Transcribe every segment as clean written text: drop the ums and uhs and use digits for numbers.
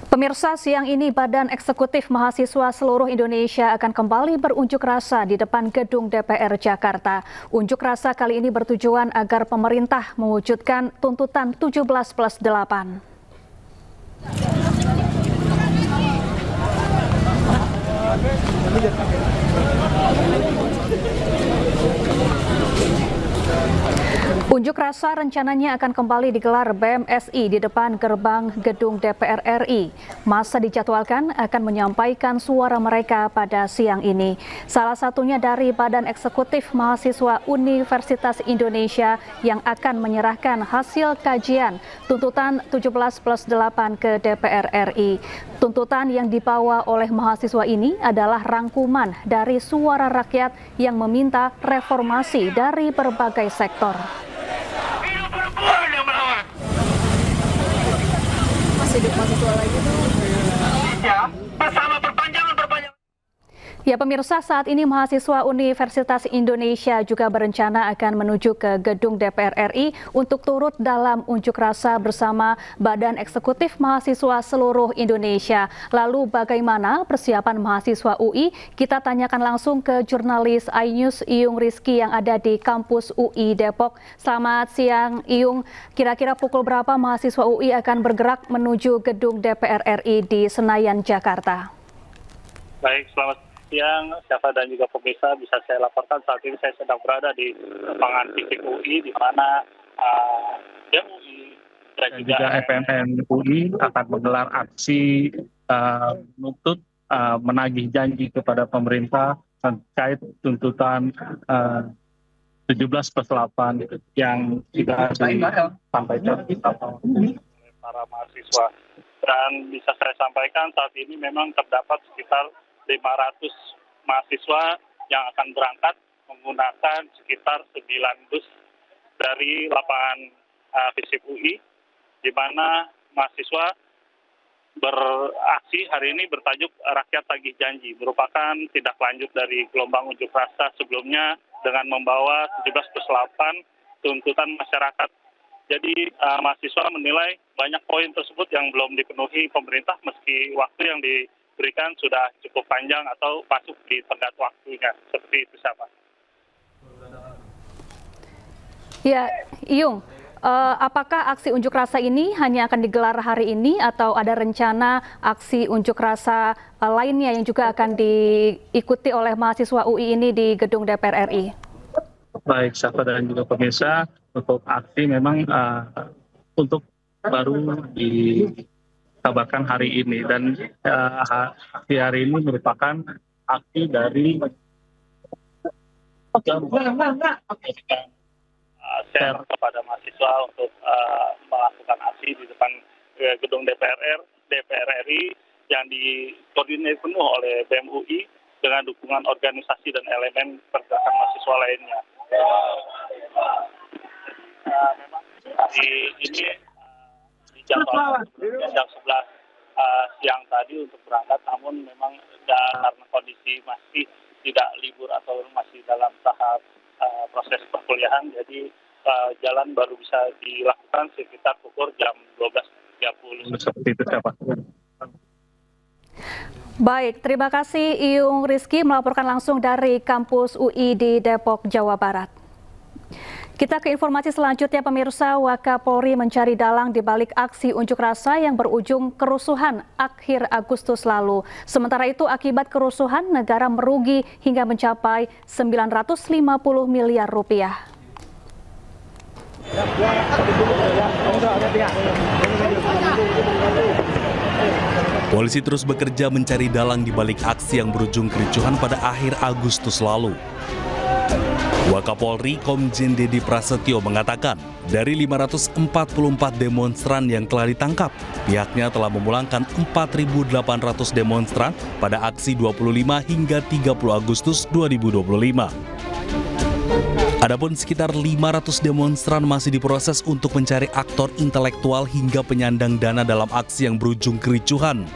Pemirsa, siang ini Badan Eksekutif Mahasiswa Seluruh Indonesia akan kembali berunjuk rasa di depan gedung DPR Jakarta. Unjuk rasa kali ini bertujuan agar pemerintah mewujudkan tuntutan 17+8. Unjuk rasa rencananya akan kembali digelar BMSI di depan gerbang gedung DPR RI. Masa dijadwalkan akan menyampaikan suara mereka pada siang ini. Salah satunya dari Badan Eksekutif Mahasiswa Universitas Indonesia yang akan menyerahkan hasil kajian tuntutan 17+8 ke DPR RI. Tuntutan yang dibawa oleh mahasiswa ini adalah rangkuman dari suara rakyat yang meminta reformasi dari berbagai sektor. Hidup mahasiswa lagi tuh. Ya, bersama perpanjangan. Ya pemirsa, saat ini mahasiswa Universitas Indonesia juga berencana akan menuju ke gedung DPR RI untuk turut dalam unjuk rasa bersama Badan Eksekutif Mahasiswa Seluruh Indonesia. Lalu bagaimana persiapan mahasiswa UI? Kita tanyakan langsung ke jurnalis iNews Iyung Rizky yang ada di kampus UI Depok. Selamat siang Iyung, kira-kira pukul berapa mahasiswa UI akan bergerak menuju gedung DPR RI di Senayan, Jakarta? Baik, selamat siang, Syafa dan juga pemirsa. Bisa saya laporkan saat ini saya sedang berada di lapangan fisik UI, di mana UI dan juga FNN UI akan menggelar aksi menuntut menagih janji kepada pemerintah terkait tuntutan 17+8 yang sudah disampaikan oleh para mahasiswa. Dan bisa saya sampaikan saat ini memang terdapat sekitar 500 mahasiswa yang akan berangkat menggunakan sekitar 9 bus dari lapangan FISIP UI, di mana mahasiswa beraksi hari ini bertajuk Rakyat Tagih Janji, merupakan tindak lanjut dari gelombang unjuk rasa sebelumnya dengan membawa 17+8 tuntutan masyarakat. Jadi mahasiswa menilai banyak poin tersebut yang belum dipenuhi pemerintah meski waktu yang diberikan sudah cukup panjang atau masuk di tenggat waktunya. Seperti itu, siapa? Ya, Iyung, apakah aksi unjuk rasa ini hanya akan digelar hari ini atau ada rencana aksi unjuk rasa lainnya yang juga akan diikuti oleh mahasiswa UI ini di gedung DPR RI? Baik, Syafa dan juga pemirsa, untuk aksi memang untuk baru dikabarkan hari ini, dan aksi hari ini merupakan aksi dari share kepada mahasiswa untuk melakukan aksi di depan gedung DPR RI yang dikoordinir penuh oleh BEM UI dengan dukungan organisasi dan elemen pergerakan mahasiswa lainnya. Memang ini dijadwalkan jam 11 siang tadi untuk berangkat, namun memang karena kondisi masih tidak libur atau masih dalam tahap proses perkuliahan, jadi jalan baru bisa dilakukan sekitar pukul jam 12.30. Seperti itu, siapa? Baik, terima kasih Iyung Rizky melaporkan langsung dari kampus UI di Depok, Jawa Barat. Kita ke informasi selanjutnya, pemirsa. Wakapolri mencari dalang di balik aksi unjuk rasa yang berujung kerusuhan akhir Agustus lalu. Sementara itu, akibat kerusuhan, negara merugi hingga mencapai 950 miliar rupiah. Polisi terus bekerja mencari dalang di balik aksi yang berujung kericuhan pada akhir Agustus lalu. Wakapolri Komjen Dedi Prasetyo mengatakan, dari 544 demonstran yang telah ditangkap, pihaknya telah memulangkan 4.800 demonstran pada aksi 25 hingga 30 Agustus 2025. Adapun sekitar 500 demonstran masih diproses untuk mencari aktor intelektual hingga penyandang dana dalam aksi yang berujung kericuhan.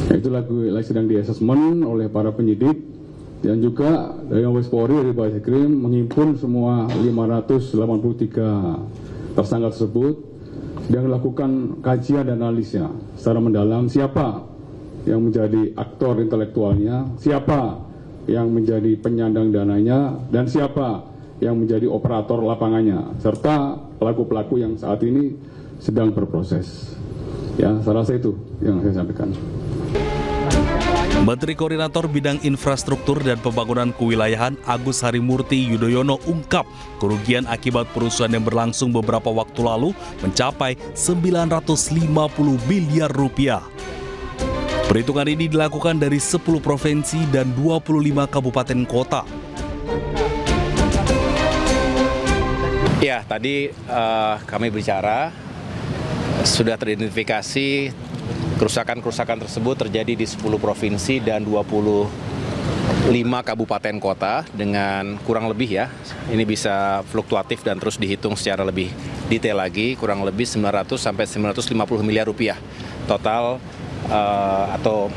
Itu lagi sedang di-assessment oleh para penyidik, dan juga dari Mabes Polri, dari Barreskrim menghimpun semua 583 tersangka tersebut, dan lakukan kajian dan analisnya secara mendalam, siapa yang menjadi aktor intelektualnya, siapa yang menjadi penyandang dananya, dan siapa yang menjadi operator lapangannya, serta pelaku-pelaku yang saat ini sedang berproses. Ya, saya rasa itu yang saya sampaikan. Menteri Koordinator Bidang Infrastruktur dan Pembangunan Kewilayahan Agus Harimurti Yudhoyono ungkap kerugian akibat perusuhan yang berlangsung beberapa waktu lalu mencapai 950 miliar rupiah. Perhitungan ini dilakukan dari 10 provinsi dan 25 kabupaten kota. Ya, tadi kami bicara sudah teridentifikasi kerusakan-kerusakan tersebut terjadi di 10 provinsi dan 25 kabupaten kota dengan kurang lebih, ya, ini bisa fluktuatif dan terus dihitung secara lebih detail lagi, kurang lebih 900 sampai 950 miliar rupiah total atau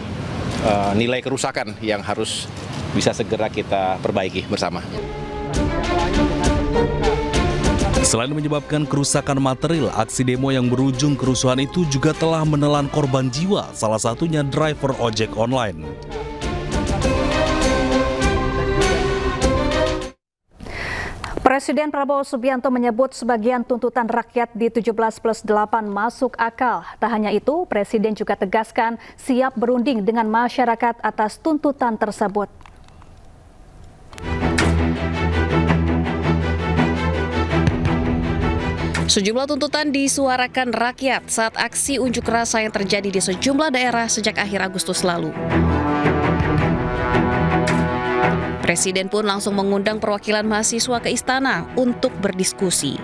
nilai kerusakan yang harus bisa segera kita perbaiki bersama. Selain menyebabkan kerusakan material, aksi demo yang berujung kerusuhan itu juga telah menelan korban jiwa, salah satunya driver ojek online. Presiden Prabowo Subianto menyebut sebagian tuntutan rakyat di 17+8 masuk akal. Tak hanya itu, Presiden juga tegaskan siap berunding dengan masyarakat atas tuntutan tersebut. Sejumlah tuntutan disuarakan rakyat saat aksi unjuk rasa yang terjadi di sejumlah daerah sejak akhir Agustus lalu. Presiden pun langsung mengundang perwakilan mahasiswa ke istana untuk berdiskusi.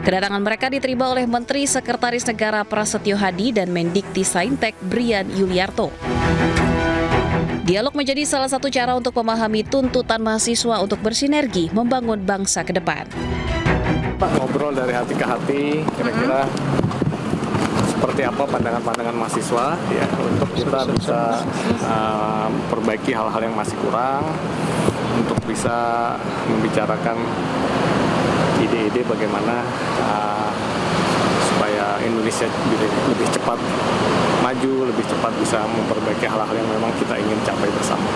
Kedatangan mereka diterima oleh Menteri Sekretaris Negara Prasetyo Hadi dan Mendikti-Saintek Brian Yuliarto. Dialog menjadi salah satu cara untuk memahami tuntutan mahasiswa untuk bersinergi membangun bangsa ke depan. Ngobrol dari hati ke hati, kira-kira seperti apa pandangan-pandangan mahasiswa ya, untuk kita bisa perbaiki hal-hal yang masih kurang, untuk bisa membicarakan ide-ide bagaimana supaya Indonesia lebih cepat maju, lebih cepat bisa memperbaiki hal-hal yang memang kita ingin capai bersama.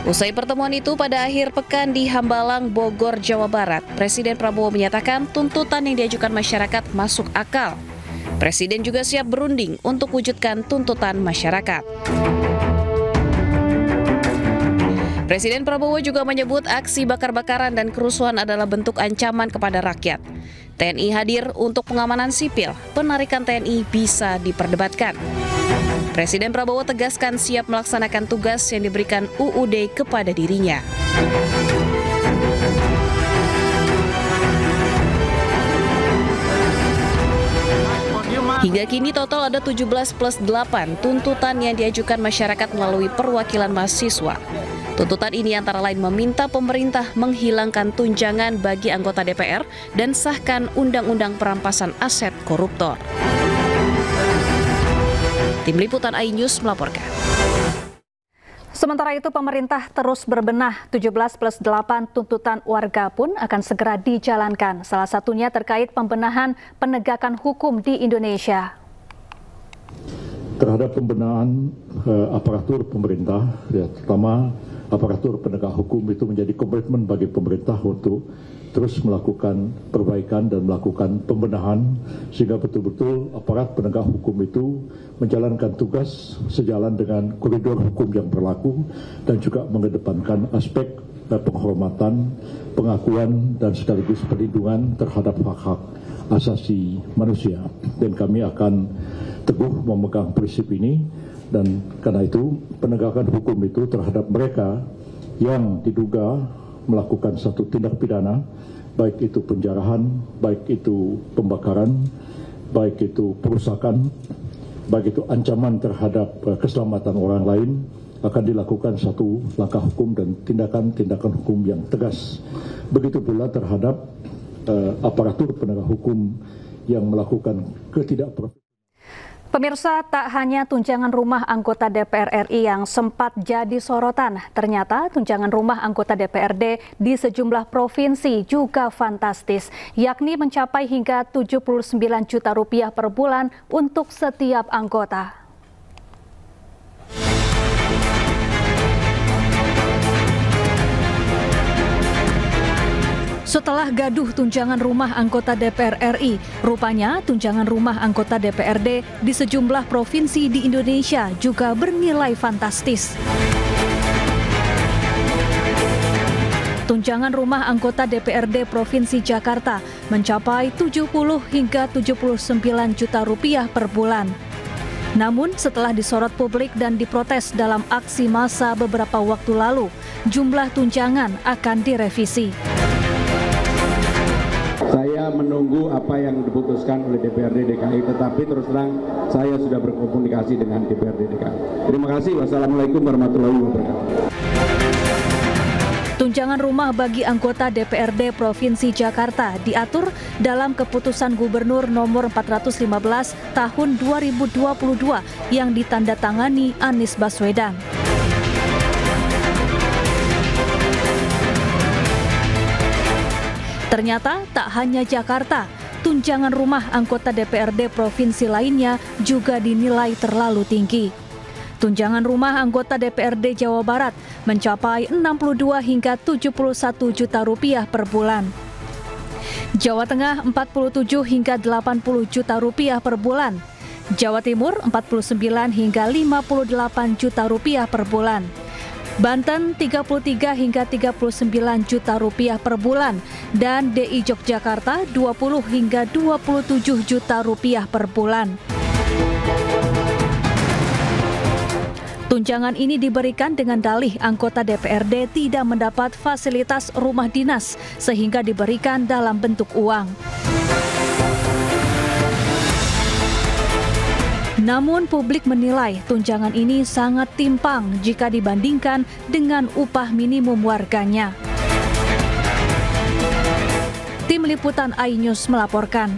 Usai pertemuan itu pada akhir pekan di Hambalang, Bogor, Jawa Barat, Presiden Prabowo menyatakan tuntutan yang diajukan masyarakat masuk akal. Presiden juga siap berunding untuk wujudkan tuntutan masyarakat. Presiden Prabowo juga menyebut aksi bakar-bakaran dan kerusuhan adalah bentuk ancaman kepada rakyat. TNI hadir untuk pengamanan sipil, penarikan TNI bisa diperdebatkan. Presiden Prabowo tegaskan siap melaksanakan tugas yang diberikan UUD kepada dirinya. Hingga kini total ada 17+8 tuntutan yang diajukan masyarakat melalui perwakilan mahasiswa. Tuntutan ini antara lain meminta pemerintah menghilangkan tunjangan bagi anggota DPR dan sahkan Undang-Undang Perampasan Aset Koruptor. Tim Liputan iNews melaporkan. Sementara itu pemerintah terus berbenah. 17+8 tuntutan warga pun akan segera dijalankan. Salah satunya terkait pembenahan penegakan hukum di Indonesia. Terhadap pembenahan aparatur pemerintah, ya, terutama aparatur penegak hukum, itu menjadi komitmen bagi pemerintah untuk terus melakukan perbaikan dan melakukan pembenahan sehingga betul-betul aparat penegak hukum itu menjalankan tugas sejalan dengan koridor hukum yang berlaku dan juga mengedepankan aspek penghormatan, pengakuan dan sekaligus perlindungan terhadap hak-hak asasi manusia. Dan kami akan teguh memegang prinsip ini, dan karena itu penegakan hukum itu terhadap mereka yang diduga melakukan satu tindak pidana, baik itu penjarahan, baik itu pembakaran, baik itu perusakan, baik itu ancaman terhadap keselamatan orang lain, akan dilakukan satu langkah hukum dan tindakan-tindakan hukum yang tegas. Begitu pula terhadap aparatur penegak hukum yang melakukan ketidakprofesionalian. Pemirsa, tak hanya tunjangan rumah anggota DPR RI yang sempat jadi sorotan, ternyata tunjangan rumah anggota DPRD di sejumlah provinsi juga fantastis, yakni mencapai hingga 79 juta rupiah per bulan untuk setiap anggota. Setelah gaduh tunjangan rumah anggota DPR RI, rupanya tunjangan rumah anggota DPRD di sejumlah provinsi di Indonesia juga bernilai fantastis. Tunjangan rumah anggota DPRD Provinsi Jakarta mencapai 70 hingga 79 juta rupiah per bulan. Namun setelah disorot publik dan diprotes dalam aksi massa beberapa waktu lalu, jumlah tunjangan akan direvisi. Saya menunggu apa yang diputuskan oleh DPRD DKI, tetapi terus terang saya sudah berkomunikasi dengan DPRD DKI. Terima kasih. Wassalamualaikum warahmatullahi wabarakatuh. Tunjangan rumah bagi anggota DPRD Provinsi Jakarta diatur dalam Keputusan Gubernur Nomor 415 Tahun 2022 yang ditandatangani Anies Baswedan. Ternyata tak hanya Jakarta, tunjangan rumah anggota DPRD provinsi lainnya juga dinilai terlalu tinggi. Tunjangan rumah anggota DPRD Jawa Barat mencapai 62 hingga 71 juta rupiah per bulan. Jawa Tengah 47 hingga 80 juta rupiah per bulan. Jawa Timur 49 hingga 58 juta rupiah per bulan. Banten 33 hingga 39 juta rupiah per bulan dan DI Yogyakarta 20 hingga 27 juta rupiah per bulan. Tunjangan ini diberikan dengan dalih anggota DPRD tidak mendapat fasilitas rumah dinas sehingga diberikan dalam bentuk uang. Namun publik menilai tunjangan ini sangat timpang jika dibandingkan dengan upah minimum warganya. Tim Liputan iNews melaporkan.